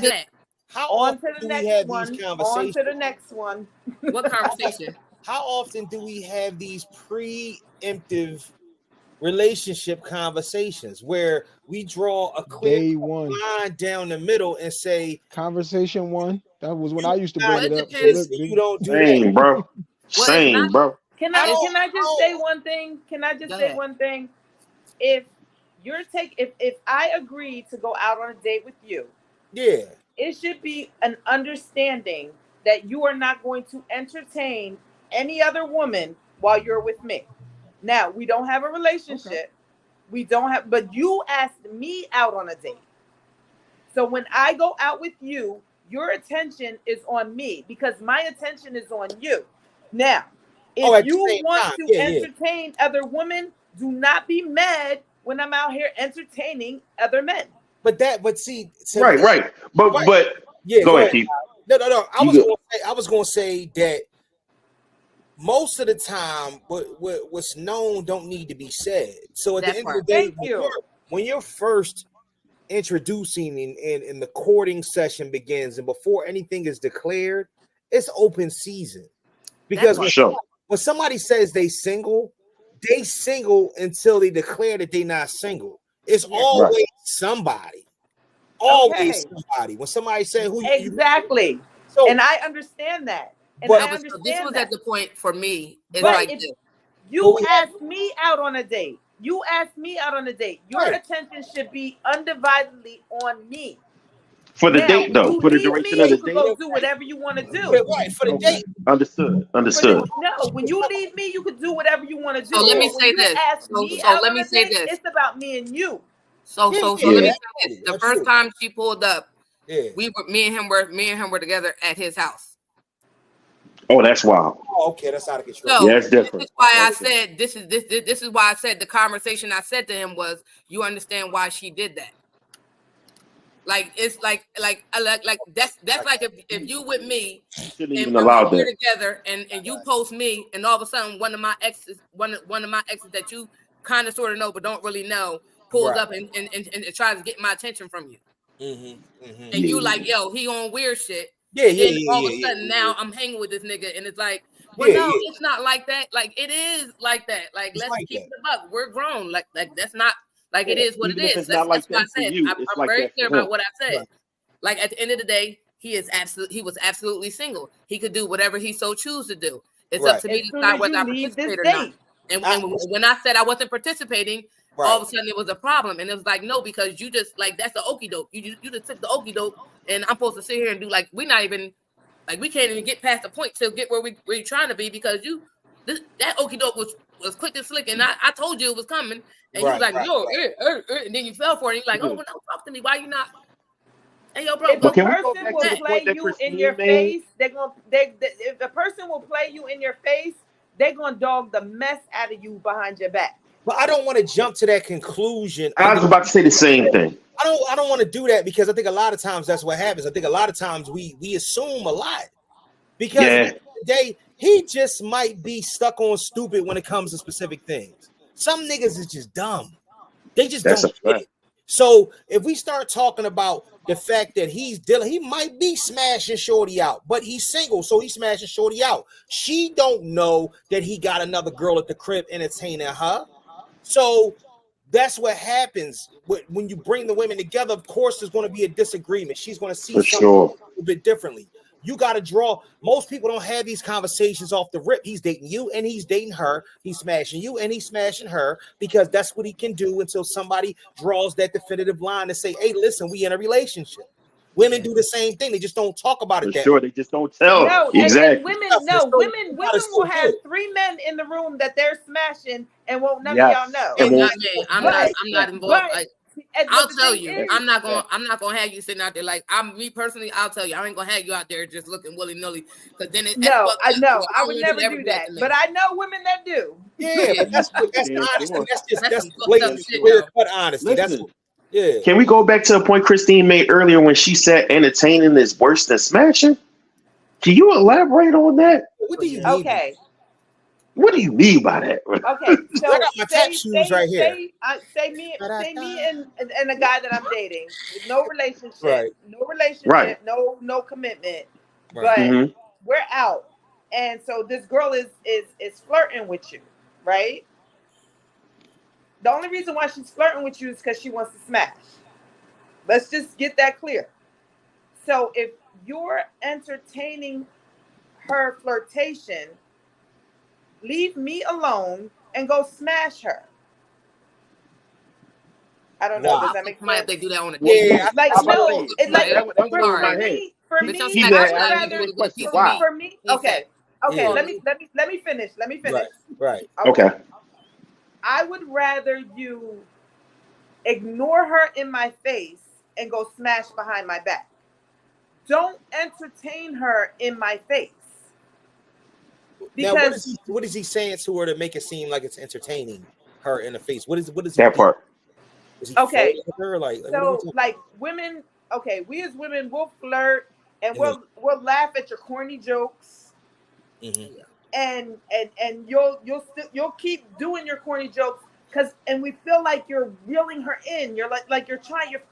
that. How On often to the do we next have one. these On conversations? to the next one. What conversation? How often do we have these preemptive relationship conversations where we draw a clear Day one. line down the middle and say, Conversation one. That was when I used to bring Well, it it up. depends. Look, you don't do Same, that. bro. Well, it's Same, not. bro. Can I don't- I just say one thing? Can I just Go say ahead. one thing? If if I agree to go out on a date with you, Yeah. it should be an understanding that you are not going to entertain any other woman while you're with me. Now, we don't have a relationship. Okay. We don't have, but you asked me out on a date. So when I go out with you, your attention is on me because my attention is on you. Now, if at the you same want time, to yeah. entertain other women, do not be mad when I'm out here entertaining other men. But see, Right. But yeah, go ahead, Keith. No. You I was gonna say that most of the time what's known don't need to be said. So at That the end part. of the day, Thank you. when you're first introducing and the courting session begins, and before anything is declared, it's open season. Because For sure. when somebody says they single until they declare that they're not single. It's always somebody. Always somebody. When somebody say who Exactly. So, and I understand that. And But- I No, but understand this was that. at the point for me. It's But like if this. you we asked me out on a date. You asked me out on a date. Your Right. attention should be undividedly on me. For the Now, date, though. you For the leave duration me, of the you can go date. do whatever you want to do. right, for the date. Understood. No, when you leave me, you can do whatever you want to do. So let me But when say you this. ask So- me so out let on me a say date, this. it's about me and you. So Yeah, let yeah, me say this. The that's first true. time she pulled up, Yeah. me and him were together at his house. Oh, that's wild. Oh, okay, that's out of control. So Yeah, it's different. this is why I That's different. said this is why I said the conversation I said to him was, you understand why she did that. Like it's like that's like if you with me Shouldn't and even allow we're that. together and you post me and all of a sudden one of my exes that you kind of sort of know but don't really know pulls Right. up and tries to get my attention from you. And you like, yo, he on weird shit. Yeah, Then all of a sudden now I'm hanging with this nigga and it's like, well, Yeah, no, yeah. it's not like that. Like it is like that. Like It's let's like keep that. it a buck. We're grown. Like that's not like it is what Even it if is. it's not like That's that what I for said. you, I'm it's like very that clear for about him. what I said. Right. Like at the end of the day, he was absolutely single. He could do whatever he so choose to do. It's Right. up to me As to soon decide as whether I you leave this participate or not. date. And when I said I wasn't participating, all of a Right. sudden it was a problem. And it was like, no, because you just like that's the okie doke. You just took the okie doke, and I'm supposed to sit here and do like we're not even like we can't even get past the point to get where we're trying to be because that okie doke was quick and slick, and I told you it was coming, and you was like, yo, and then you fell for it. And you're like, oh, well, don't talk to me. Why you not? Hey, yo, bro. If a But can we go person back will to the play point that you in Christine your made? face, if a person will play you in your face, they're gonna dog the mess out of you behind your back. But I don't want to jump to that conclusion. I was about to say the same thing. I don't want to do that because I think a lot of times that's what happens. I think a lot of times we assume a lot because at the end of the day, he just might be stuck on stupid when it comes to specific things. Some niggas is just dumb. They just That's don't a get fact. it. So if we start talking about the fact that he's dealing, he might be smashing shorty out, but he's single, so he's smashing shorty out. She don't know that he got another girl at the crib entertaining her. So that's what happens when you bring the women together. Of course, there's going to be a disagreement. She's going to see For something sure. a little bit differently. You got to draw. Most people don't have these conversations off the rip. He's dating you and he's dating her. He's smashing you and he's smashing her because that's what he can do until somebody draws that definitive line and say, hey, listen, we in a relationship. Women do the same thing. They just don't talk about For it that sure. They just don't tell. No, Exactly. and women, So women you gotta will have still 3 men in the room that they're smashing and won't none Yes. of y'all know. It Not won't- me. I'm But- not involved. but- Like And I'll the tell thing you, is- I'm not gonna have you sitting out there like me personally. I'll tell you, I ain't gonna have you out there just looking willy nilly because then it's No, I know. I would don't never want you to do ever that. to me. But I know women that do. Yeah, but that's Yeah, honest. sure. And that's That's just some fucked blatant, up shit, clear though. cut honesty. That's Listen. yeah. Can we go back to a point Christine made earlier when she said entertaining is worse than smashing? Can you elaborate on that? What do you mean? Okay. What do you mean by that? Okay, so I got my tap shoes right here. Say me and a guy that I'm dating, with no relationship, Right. no commitment, Right. but Mhm. we're out, and so this girl is flirting with you, right? The only reason why she's flirting with you is because she wants to smash. Let's just get that clear. So if you're entertaining her flirtation, leave me alone and go smash her. I don't know. Wow. Does that make Might have sense? to do that on a Yeah, Like I'm about to no, say, it's like that was for over my head. me, Bitch, I'm I He smacking would said, the shit out of rather. you with a question, piece of why? meat. For me, He okay, Yeah. let me finish. Right. Okay. I would rather you ignore her in my face and go smash behind my back. Don't entertain her in my face. Now, Because what is he saying to her to make it seem like it's entertaining her in the face? What is he That do? part. Is he Okay. flirting with her? Like, what are we so talking- like women, okay, we as women will flirt and Yeah. we'll laugh at your corny jokes. Mhm. And you'll keep doing your corny jokes and we feel like you're reeling her in. You're like you're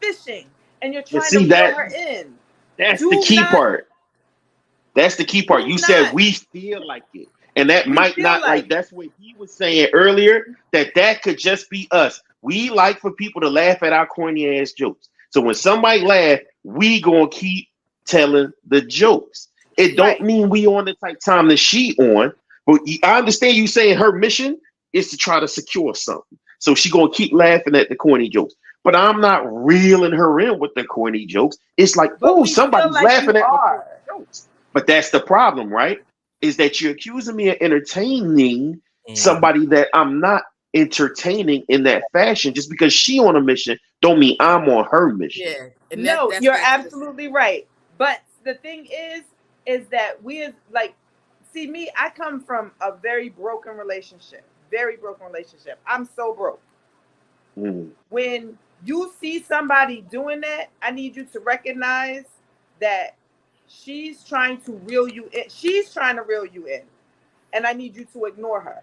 fishing and you're trying see to that- reel her in. That's Do the key not- part. That's the key part. Do You said not- we feel like it. And that We might feel not like like- that's what he was saying earlier, that could just be us. We like for people to laugh at our corny ass jokes. So when somebody laugh, we gonna keep telling the jokes. It don't Right. mean we on the type time that she on, but I understand you saying her mission is to try to secure something. So she gonna keep laughing at the corny jokes. But I'm not reeling her in with the corny jokes. It's like, But oh, we somebody's feel like laughing you at my are. corny jokes. But that's the problem, right? Is that you're accusing me of entertaining somebody that I'm not entertaining in that fashion. Just because she on a mission don't mean I'm on her mission. Yeah. And No, that's you're that's- absolutely right. But the thing is that we as like, see me, I come from a very broken relationship. I'm so broke. Mm. When you see somebody doing that, I need you to recognize that she's trying to reel you in. She's trying to reel you in. And I need you to ignore her.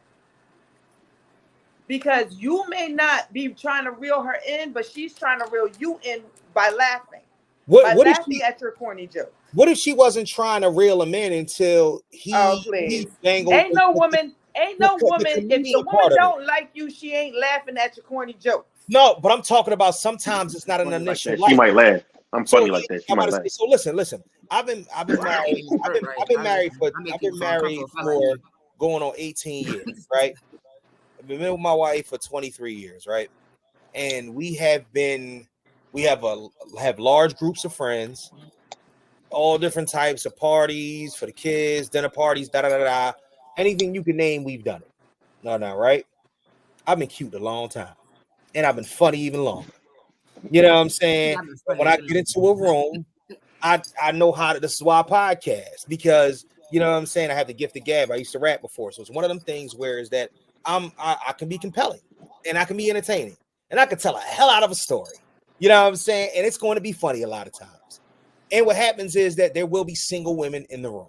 Because you may not be trying to reel her in, but she's trying to reel you in by laughing. By What if laughing she? at your corny joke. What if she wasn't trying to reel him in until he? Oh, please. dangled Ain't no the- woman, if the comedian part woman of it. don't like you, she ain't laughing at your corny jokes. No, but I'm talking about sometimes it's not an Funny like initial that. like. She might laugh. I'm So, funny like that. She I'm might about to laugh. say, so listen. I've been married. I've been married for going on 18 years, right? I've been with my wife for 23 years, right? And we have large groups of friends, all different types of parties for the kids, dinner parties, anything you can name, we've done it. No, right? I've been cute a long time, and I've been funny even longer. You know what I'm saying? When I get into a room, I know how to. This is why I podcast, because you know what I'm saying. I have the gift of gab. I used to rap before, so it's one of them things where is that I can be compelling and I can be entertaining and I can tell a hell out of a story. You know what I'm saying? And it's going to be funny a lot of times. And what happens is that there will be single women in the room.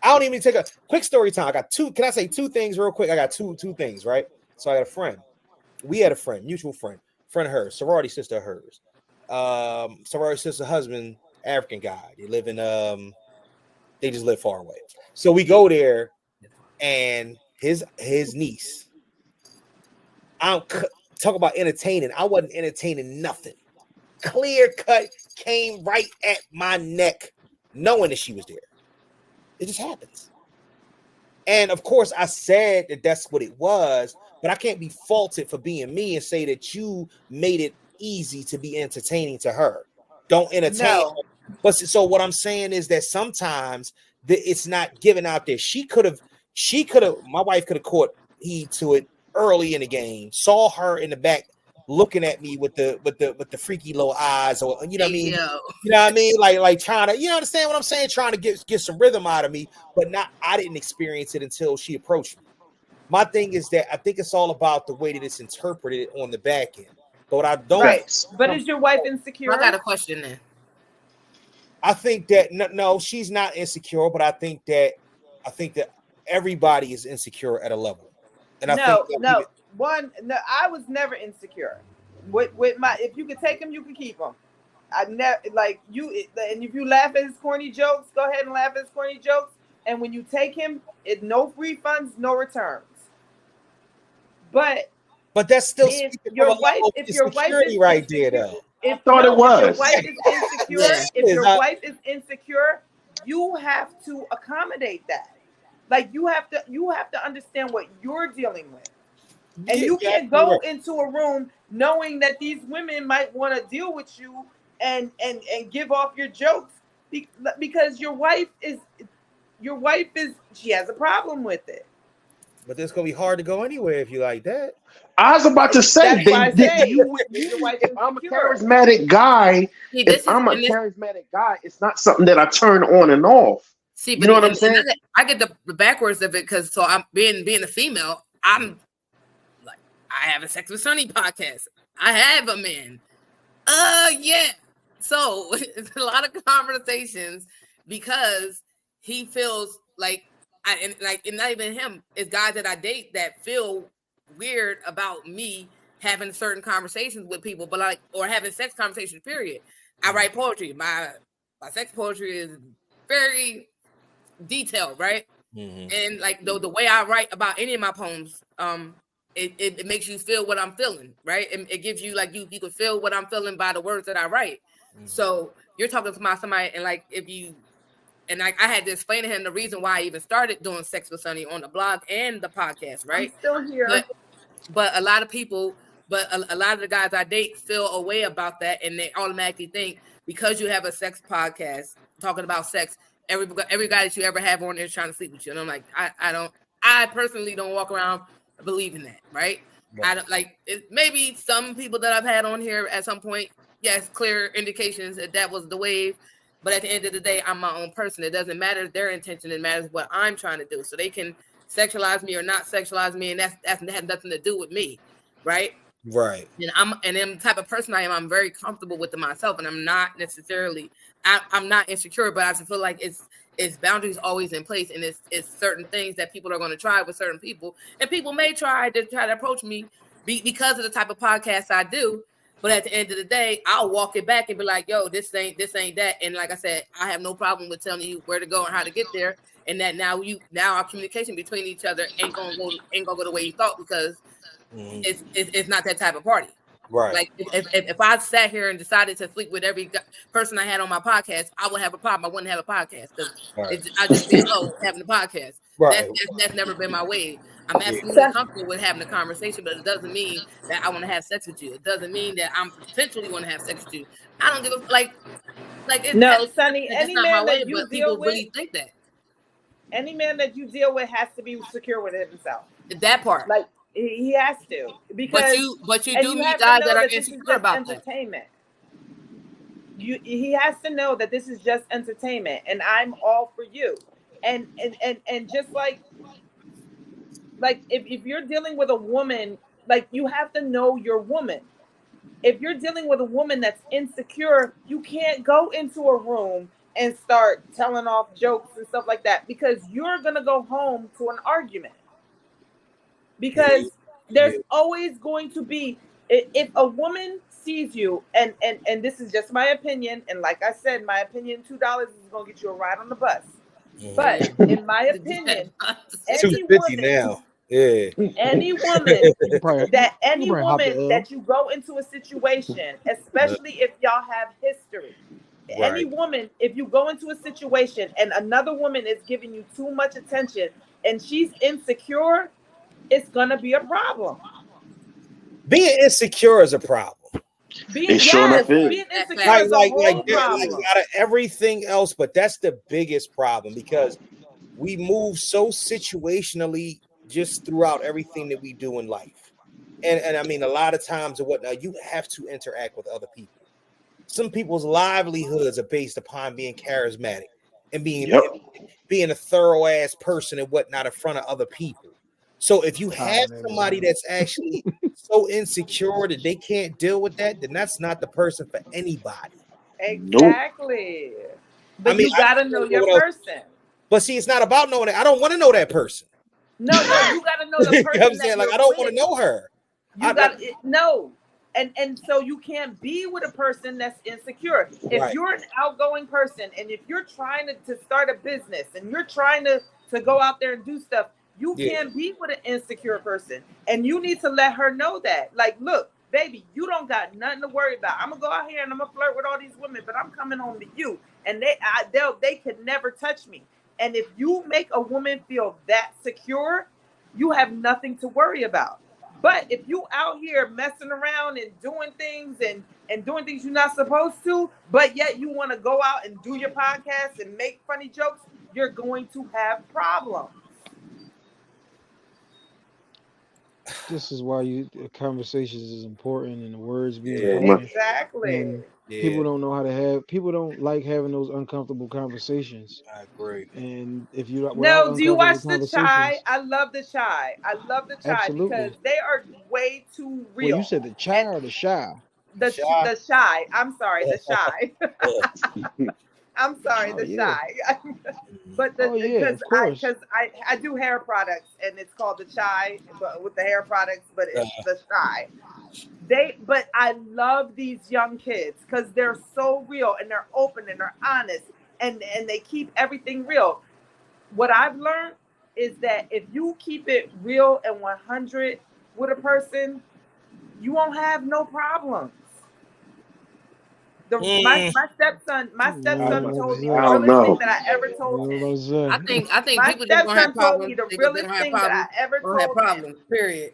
I don't even take a quick story time. I got two. Can I say two things real quick? I got two things, right? So I got a friend. We had a friend, mutual friend of hers, sorority sister of hers. Sorority sister husband, African guy. They live in they just live far away. So we go there, and his niece. I don't talk about entertaining. I wasn't entertaining nothing. Clear cut, came right at my neck, knowing that she was there. It just happens. And of course, I said that that's what it was, but I can't be faulted for being me and say that you made it easy to be entertaining to her. Don't entertain her. But so what I'm saying is that sometimes it's not given out there. She could have, my wife could have caught heed to it early in the game, saw her in the back looking at me with the freaky little eyes, or you know what I mean? You know what I mean? Like trying to, you understand what I'm saying? Trying to get some rhythm out of me, but I didn't experience it until she approached me. My thing is that I think it's all about the way that it's interpreted on the back end. But I don't. Right. But is your wife insecure? I got a question then. I think that no, she's not insecure, but I think that everybody is insecure at a level, and I No, think no. I was never insecure. With my, if you could take him, you could keep him. I never like you, and if you laugh at his corny jokes, go ahead and laugh at his corny jokes. And when you take him, no refunds, no returns. But that's still if speaking your from a wife, level of if your wife insecurity is right insecure, there, though. if thought it no, if your was. wife is insecure, Yeah, if your I- wife is insecure, you have to accommodate that. Like you have to understand what you're dealing with. And you can't go into a room knowing that these women might want to deal with you and give off your jokes because your wife is she has a problem with it. But it's gonna be hard to go anywhere if you like that. I was about to say, That's why I say you, your wife if is I'm a insecure. charismatic guy, See, this if I'm a and this- charismatic guy, it's not something that I turn on and off. See, You but know what I'm saying? I get the backwards of it because so I'm being a female. I'm like I have a Sex with Sunny podcast. I have a man. Yeah. So it's a lot of conversations because he feels like and not even him. It's guys that I date that feel weird about me having certain conversations with people, but like or having sex conversations. Period. I write poetry. My sex poetry is very detailed, right? Mm-hmm. And like the way I write about any of my poems, it makes you feel what I'm feeling, right? It gives you like you can feel what I'm feeling by the words that I write. Mm-hmm. So you're talking to somebody, and like if you and I had to explain to him the reason why I even started doing Sex with Sunny on the blog and the podcast, right? I'm still here. But a lot of people, a lot of the guys I date feel a way about that, and they automatically think because you have a sex podcast talking about sex, every guy that you ever have on there is trying to sleep with you. And I'm like, I personally don't walk around believing that, right? I don't like it. Maybe some people that I've had on here at some point, yes, clear indications that was the wave. But at the end of the day, I'm my own person. It doesn't matter their intention. It matters what I'm trying to do. So they can sexualize me or not sexualize me, and that has nothing to do with me, right? Right. And I'm the type of person I am. I'm very comfortable with myself, and I'm not necessarily. I'm not insecure, but I just feel like it's boundaries always in place, and it's certain things that people are going to try with certain people, and people may try to approach me because of the type of podcast I do. But at the end of the day, I'll walk it back and be like, "Yo, this ain't that." And like I said, I have no problem with telling you where to go and how to get there, and that now our communication between each other ain't gonna go the way you thought because it's not that type of party. Right. Like if I sat here and decided to sleep with every person I had on my podcast, I would have a problem. I wouldn't have a podcast because I just be alone having a podcast. Right. That's never been my way. I'm absolutely comfortable with having a conversation, but it doesn't mean that I want to have sex with you. It doesn't mean that I'm potentially going to have sex with you. I don't give a like. No, Sonny. It's Any not man my way, that you but people deal with, really think that. any man that you deal with has to be secure with himself. That part. Like he has to because. But you and do you meet have to guys know that are that this is insecure just about that. entertainment. He has to know that this is just entertainment, and I'm all for you. And just like if you're dealing with a woman, like you have to know your woman. If you're dealing with a woman that's insecure, you can't go into a room and start telling off jokes and stuff like that because you're gonna go home to an argument. Because there's always going to be, if a woman sees you, and this is just my opinion, and like I said, my opinion, $2 is gonna get you a ride on the bus. But in my opinion, any $2.50 woman now. Yeah. Any woman that you go into a situation, especially if y'all have history. Right. Any woman, if you go into a situation and another woman is giving you too much attention and she's insecure, it's gonna be a problem. Being insecure is a problem. Being insecure is a whole problem. Out of everything else, but that's the biggest problem because we move so situationally just throughout everything that we do in life. And I mean, a lot of times and whatnot, you have to interact with other people. Some people's livelihoods are based upon being charismatic and being a thorough ass person and whatnot in front of other people. So if you have somebody that's actually so insecure that they can't deal with that, then that's not the person for anybody. Exactly. But you gotta know your person. But see, it's not about knowing that. I don't want to know that person. No, you got to know the You know person. what I'm saying? Like, I don't want to know her. You got no. And so you can't be with a person that's insecure. If Right. you're an outgoing person and if you're trying to start a business and you're trying to go out there and do stuff, you can't be with an insecure person. And you need to let her know that. Like, look, baby, you don't got nothing to worry about. I'm gonna go out here and I'm gonna flirt with all these women, but I'm coming home to you. And they could never touch me. And if you make a woman feel that secure, you have nothing to worry about. But if you out here messing around and doing things and doing things you're not supposed to, but yet you want to go out and do your podcast and make funny jokes, you're going to have problems. This is why conversations is important and the words being Yeah. important. Exactly. And people don't know how to have. People don't like having those uncomfortable conversations. I agree. And if you No, do you watch The conversations- Chi? I love The Chi. I love The Chi Absolutely. because they are way too real. Well, you said the Chi or the Shy? The Chi. I'm sorry, The Chi. I'm sorry, Oh, The yeah. Chi. But Oh, yeah, of course. because I do hair products and it's called The Chi, but with the hair products, but it's The Chi. But I love these young kids because they're so real and they're open and they're honest and they keep everything real. What I've learned is that if you keep it real and 100 with a person, you won't have no problems. My stepson told me the I don't realest know. thing that I ever told him. I think My people just gonna have stepson told me problems. the They just realest gonna have thing that problems. I ever Gonna have told him. problems. Period.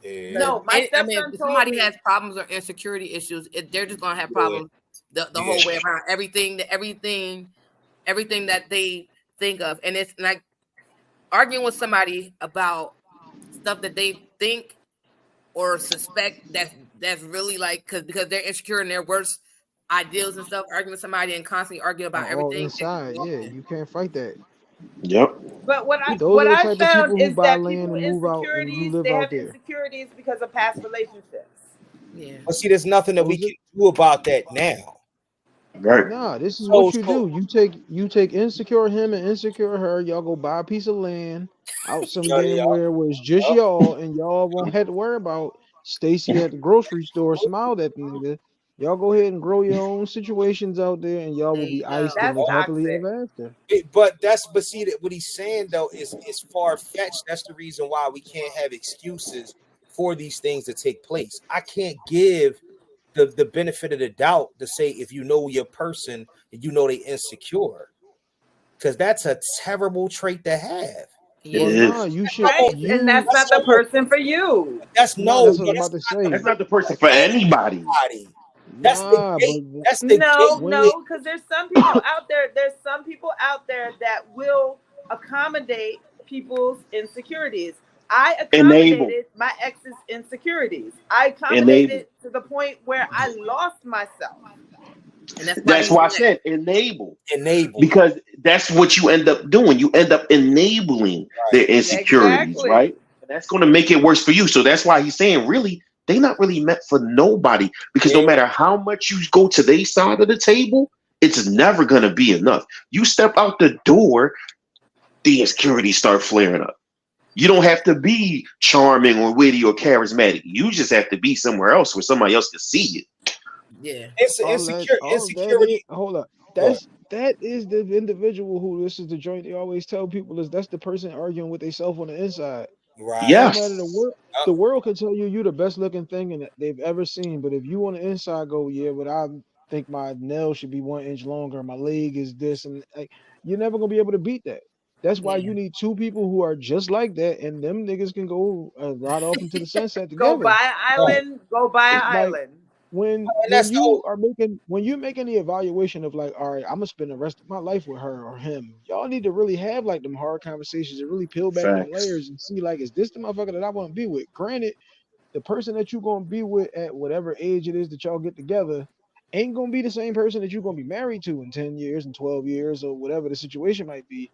Yeah. No, my I mean, stepson if told somebody me. has problems or insecurity issues, they're just gonna have problems the whole way around. Everything that they think of, and it's like arguing with somebody about stuff that they think or suspect that's really like because they're insecure in their worst ideals and stuff. Arguing with somebody and constantly arguing about All everything. inside, yeah, you can't fight that. Yep. But what I Those are the type of found people who is buy that land people and move out and who insecurities, live they out have there. insecurities because of past relationships. Yeah. But see, there's nothing that we can do about that now. Right. Nah, this is So- what you do. You take insecure him and insecure her. Y'all go buy a piece of land out some damn where it's just y'all, and y'all won't have to worry about Stacy at the grocery store smiled at the nigga. Y'all go ahead and grow your own situations out there, and y'all will be iced and That's live happily toxic. ever after. But see that what he's saying though is far fetched. That's the reason why we can't have excuses for these things to take place. I can't give the benefit of the doubt to say if you know your person and you know they insecure, because that's a terrible trait to have. Yeah. It Nah, is. you should. Right? And that's not the person for you. That's That's what I'm about to say. That's not the person for anybody. That's Nah, the gate. but That's the No, gateway. because there's some people out there. There's some people out there that will accommodate people's insecurities. I accommodated my ex's insecurities. I accommodated to the point where I lost myself. And That's why I said enable. Enable. Because that's what you end up doing. You end up enabling their insecurities, Exactly. right? And that's going to make it worse for you. So that's why he's saying, really, they not really meant for nobody. Because no matter how much you go to their side of the table, it's never going to be enough. You step out the door, the insecurities start flaring up. You don't have to be charming or witty or charismatic. You just have to be somewhere else where somebody else can see it. Yeah. Insecurity. Hold up. That is the individual who, this is the joint they always tell people, is that's the person arguing with themselves on the inside. Right. Yes. No matter the world can tell you the best looking thing and they've ever seen, but if you on the inside go, yeah, but I think my nail should be 1 inch longer, my leg is this, and like, you're never gonna be able to beat that. That's why you need two people who are just like that, and them niggas can go ride off into the sunset together. Go buy an island. Go buy an island. When you're making the evaluation of like, all right, I'm gonna spend the rest of my life with her or him, y'all need to really have like them hard conversations and really peel back the layers and see like, is this the motherfucker that I want to be with? Granted, the person that you're gonna be with at whatever age it is that y'all get together ain't gonna be the same person that you're gonna be married to in 10 years and 12 years or whatever the situation might be.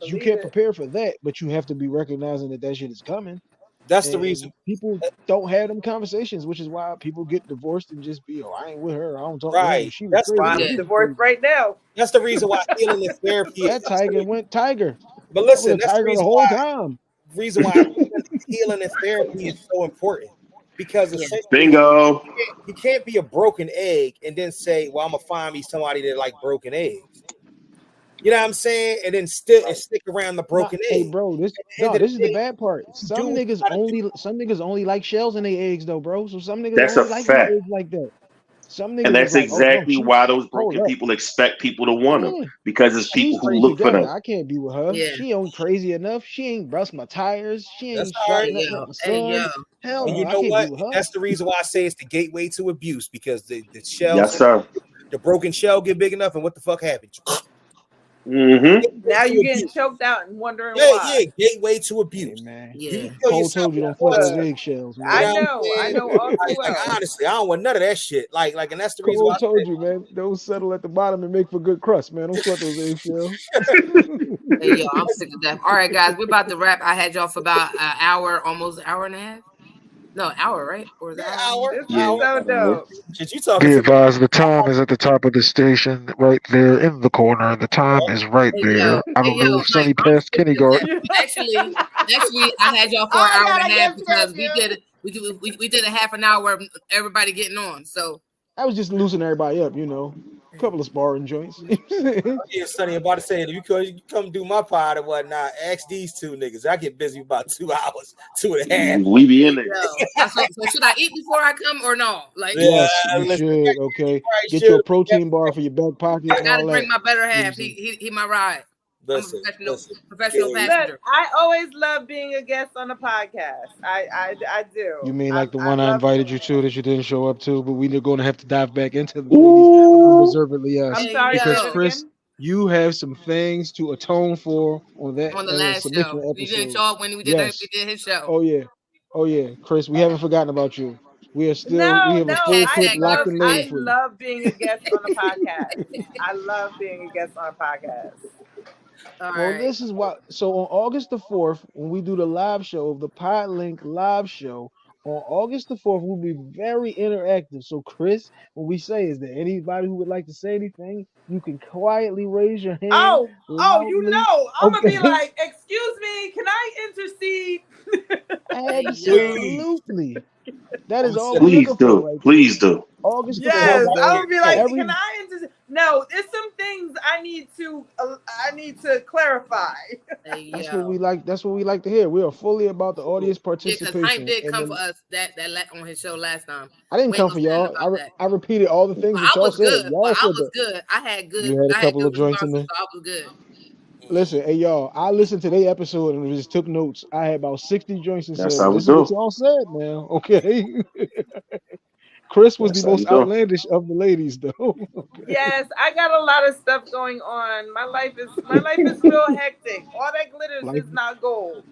You can't prepare for that, but you have to be recognizing that shit is coming. That's the And reason. people don't have them conversations, which is why people get divorced and just be, I ain't with her. I don't talk to him. Right. She was That's crazy. why. I'm Yeah. divorced right now. That's the reason why healing and therapy. That Tiger went Tiger. But That was listen, a that's the Tiger the reason whole why. time. Reason why healing and therapy is so important, because Yeah. essentially Bingo. you can't be a broken egg and then say, "Well, I'm gonna find me somebody that like broken eggs." You know what I'm saying? And then stick around the broken Hey, egg. bro, this end of this the is the day, bad part. do Some what you niggas gotta do. only like shells in their eggs though, bro. So some niggas That's a only like their fact. eggs like that. Some And niggas is that's like, oh no, exactly why those hold broken up. people expect people to want them, Yeah, because it's she's people who crazy look for together. them. I can't be with her. Yeah. She ain't crazy enough. She ain't bust my tires. She That's ain't all shot right. nothing at my Hey, yo. son. Hell And no, you I know can't what? be with her. That's the reason why I say it's the gateway to abuse, because the shells, Yes, sir. the broken shell get big enough, and what the fuck happens? Mm-hmm. Now you're getting choked out and wondering Yeah, why. gateway to Hey abuse. man, You Yeah. can kill Cole yourself told you with don't fuck those pussy. eggshells, man. You I know what I'm know saying? all too Like, well. honestly, I don't want none of that shit. Like, and that's the reason Cole why I told you, man, those settle at the bottom and make for good crust, man. Don't sweat those eggshells. Hey, yo, I'm sick of that. All right, guys, we're about to wrap. I had y'all for about an hour, almost an hour and a half. No, hour, right? Or is it said, hour? This Yeah. is so dope. shit, you talking Be to advised, the time is at the top of the station, right there in the corner. The time is right Hey, there. I don't know if Sonny Mike, I'm passed sick of kindergarten. that. Actually, I had y'all for Oh, an I hour and gotta a half get because you. we did a half an hour of everybody getting on. So I was just loosening everybody up, a couple of sparring joints. yeah, Sonny, about to say it. If you come do my pod or whatnot, ask these two niggas. I get busy about 2 hours, 2.5. We be in there. so should I eat before I come or no? Like, Yeah, Yes, you listen, should. Okay, right, get should. your protein bar for your back pocket I and gotta all bring that. my better half. Listen. He my ride. I'm a professional Yeah. Look, passenger. I always love being a guest on a podcast. I do. You mean I like the one I love invited doing you it. to that you didn't show up to, but we're going to have to dive back into the ladies Ooh. unreservedly, yes. I'm Hey, sorry, Because say yo, that Chris, again. you have some things to atone for on that on the last submission show, you didn't episode. show up when we Yes. did his show. Oh yeah, Chris, we haven't forgotten about you. We have No, a full clip Hashtag locked and loaded I for you. love being a guest on a podcast. I love being a guest on a podcast. All Well, right. this is why. So on August the 4th, when we do the live show, the PodLink live show, on August the 4th, we'll be very interactive. So, Chris, what we say is there anybody who would like to say anything? You can quietly raise your hand Oh, loudly. I'm gonna be Okay. like, excuse me, can I intercede? Hey, Absolutely. That is all we're Please looking for do. right Please there. do. August the Yes, 4th, I'm bro. gonna be like, Every can I intercede? No, there's some things I need to clarify. hey, That's yo. what we like. That's what we like to hear. We are fully about the audience Yeah, because participation. Mike did And come then for us that on his show last time. I didn't We ain't come for gonna stand y'all. about that. I repeated all the things But that I y'all was said. good. Y'all said I was that. good. I had good You had a couple of joints in responses, there. so I was good. Listen, hey y'all, I listened to their episode and just took notes. I had about 60 joints and That's said, how well, we this is what do. y'all said now. Okay. Chris was That's the how most you do. outlandish of the ladies, though. Okay. Yes, I got a lot of stuff going on. My life is real hectic. All that glitters Life, is not gold.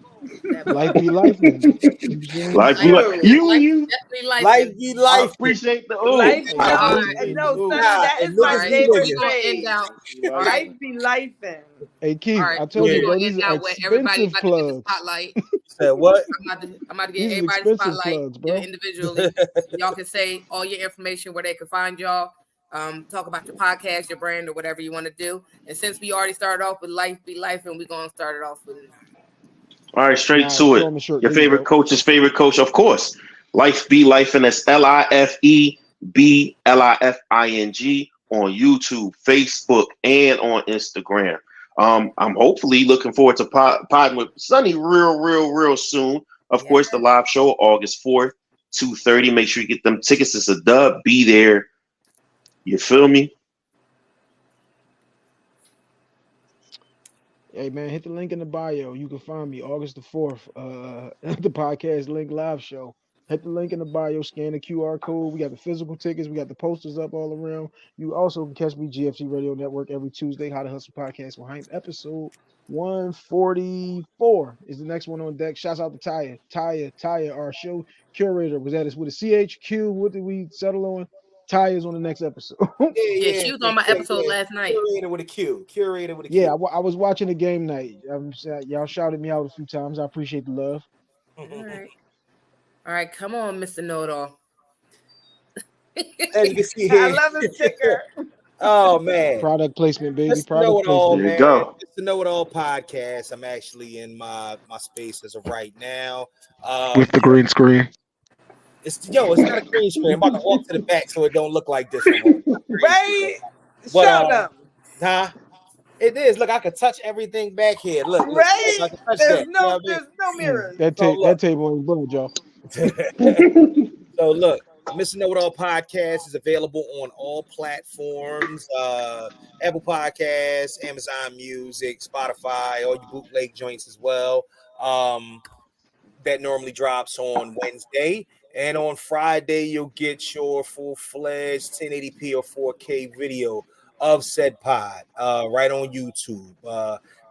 That part. life be life, man. You know what I'm saying? Life, Life, you like True. you. definitely life. Life be I life. appreciate the ooh. Life be I All life. right. appreciate the No, ooh. Sonny, that And is All my niggas right. be So favorite we're niggas. gonna end phrase. out. All Like, right. Life be lifing. Hey All Keith, right. I told We're you, Yeah. bro, gonna these end are out where everybody expensive about to get the plugs. spotlight. Said what? I'm about to get These are everybody expensive spotlight plugs, bro. individually. Y'all can say all your information where they can find y'all. Talk about your podcast, your brand, or whatever you want to do. And since we already started off with life be life, and we're gonna start it off with all right, straight Nah, to show it. him the shirt. Your There you favorite go. coach's favorite coach, of course. Life be life, and that's LIFEBLIFING on YouTube, Facebook, and on Instagram. I'm hopefully looking forward to podding with Sonny real soon. Of course, the live show August 4th, 2:30. Make sure you get them tickets. It's a dub. Be there. You feel me? Hey man, hit the link in the bio. You can find me August the 4th, the podcast link live show. Hit the link in the bio, scan the QR code. We got the physical tickets, we got the posters up all around. You also can catch me GFC Radio Network every Tuesday. How to Hustle Podcast behind episode 144 is the next one on deck. Shouts out to Taya, our show curator. Was that us with a CHQ? What did we settle on? Taya's on the next episode. Yeah, she was on my episode last night. Curator with a Q. Curator with a Yeah, Q. I was watching the game night. Y'all shouted me out a few times. I appreciate the love. All right. All right, come on, Mr. Know-It-All. As you can see I here. love the sticker. Oh man. Product placement, baby. Mr. Product Know-It-All, placement. There you man. go. It's the Know-It-All podcast. I'm actually in my space as of right now. With the green screen. It's not a green screen. I'm about to walk to the back so it don't look like this no more. Right? But, Show them. Huh? It is. Look, I can touch everything back here. Look, Right? I can touch There's that. You know what I mean? there's no mirrors. That table ain't budge, y'all. So look, Mr. Know-It-All podcast is available on all platforms: Apple Podcasts, Amazon Music, Spotify, all your bootleg joints as well. That normally drops on Wednesday, and on Friday you'll get your full-fledged 1080p or 4K video of said pod right on YouTube.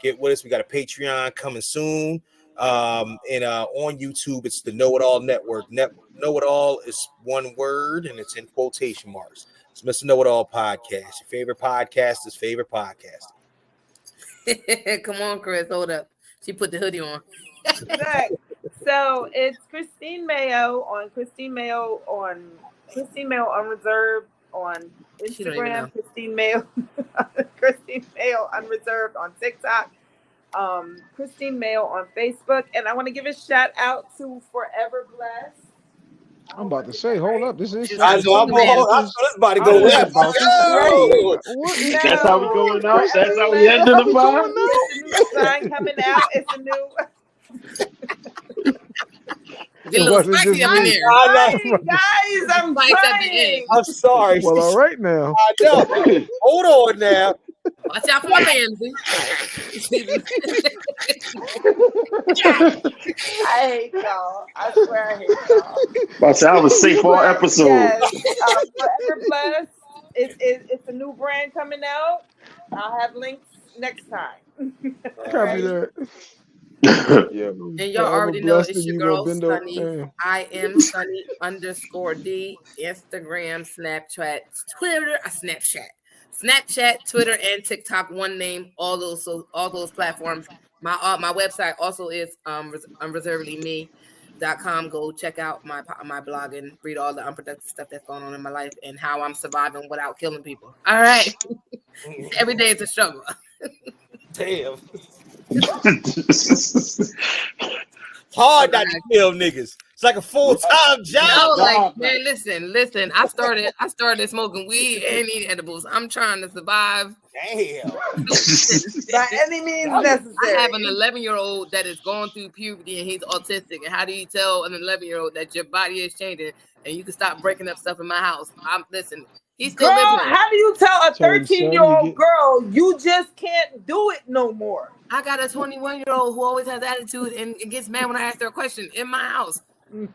Get with us. We got a Patreon coming soon. And on YouTube, it's the Know-It-All Network. Know-It-All is one word, and it's in quotation marks. It's Mr. Know-It-All podcast. Your favorite podcaster's favorite podcast. Come on, Chris. Hold up. She put the hoodie on. Right. So it's Christine Mayo Christine Mayo Unreserved on She don't even know. Instagram. Christine Mayo Unreserved on TikTok. Christine Mayo on Facebook. And I want to give a shout out to Forever Blessed. I'm about to say, hold up. This is I know. I'm about to go left. That's how we going out. That's how we ending the vibe. It's a new sign coming out. It's a new. Get a little spicy up in there. Guys, I'm Spice at the trying. end. I'm sorry. Well, all right now. I know. Hold on now. Watch out for my man's. I hate y'all. I swear I hate y'all. That's how I was safe all episode. Yes. Forever Blessed. It's a new brand coming out. I'll have links next time. Copy that. Yeah, And y'all already know it's your girl Sunny. I am Sunny _D. Instagram, Snapchat, Twitter, Snapchat, Twitter, and TikTok. One name. All those platforms. My website also is unreservedlyme.com. Go check out my blog and read all the unproductive stuff that's going on in my life and how I'm surviving without killing people. All right. Every day is a struggle. Damn. Hard not to kill niggas. It's like a full-time job. No, like, man, listen. I started smoking weed and eating edibles. I'm trying to survive. Damn. By any means necessary. I have an 11-year-old that is going through puberty and he's autistic. And how do you tell an 11-year-old that your body is changing and you can stop breaking up stuff in my house? Listen. He's still Girl, living. how do you tell a 13-year-old get... girl you just can't do it no more? I got a 21-year-old who always has attitude and gets mad when I ask her a question in my house.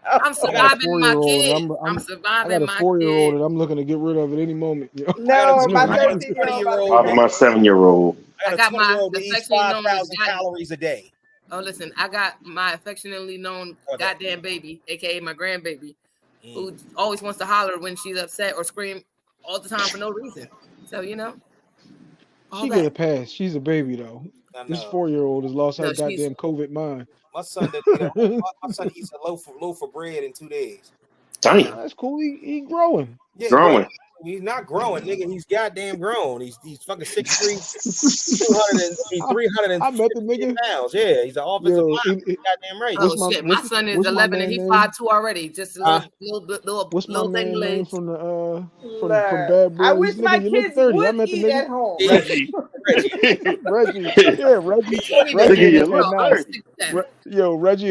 I'm surviving my kid. I'm surviving my kid. I got a 4-year-old and I'm looking to get rid of it any moment. You know? No, my 13-year-old. My 7-year-old. I got my affectionately 5,000 calories a day. Oh, listen, I got my affectionately known goddamn baby, aka my grandbaby, who always wants to holler when she's upset or scream all the time for no reason. So, you know. She get a pass. She's a baby though. This 4-year-old has lost her goddamn COVID mind. My son eats a loaf of bread in 2 days. Damn. That's cool. He growing. Yeah, growing. He's not growing, nigga. He's goddamn grown. He's fucking 6'3", 350 I met the nigga. pounds. Yeah, he's an offensive lineman. Goddamn right. Oh shit, my son is 11 and he's 5'2" already. Just a little what's my man name legs. from the from Bad Boys? I wish my kids would I met the eat nigga at home. Reggie. Yeah, Reggie. Reggie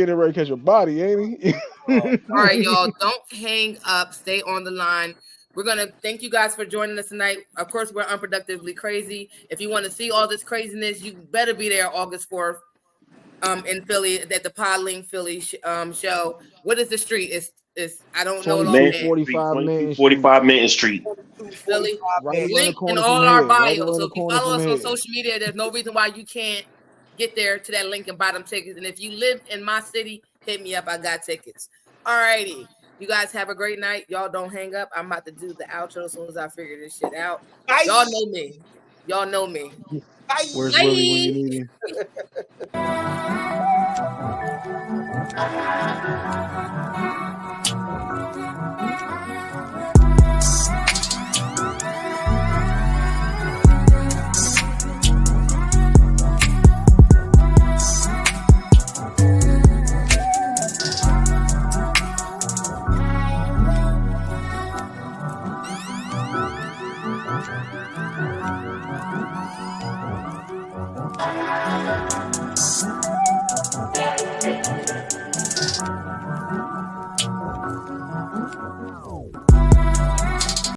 ain't ready to catch a body, ain't he? All right, y'all. Don't hang up. Stay on the line. We're going to thank you guys for joining us tonight. Of course, we're unproductively crazy. If you want to see all this craziness, you better be there August 4th in Philly at the Podling Philly show. What is the street? It's I don't know. 45 Minton Street. Philly. Right Link in all our bios. So if you follow us on social media, there's no reason why you can't get there to that link and buy them tickets. And if you live in my city, hit me up. I got tickets. All righty. You guys have a great night. Y'all don't hang up. I'm about to do the outro as soon as I figure this shit out. Bye. Y'all know me. Y'all know me. Bye. Where's Willie when you need him?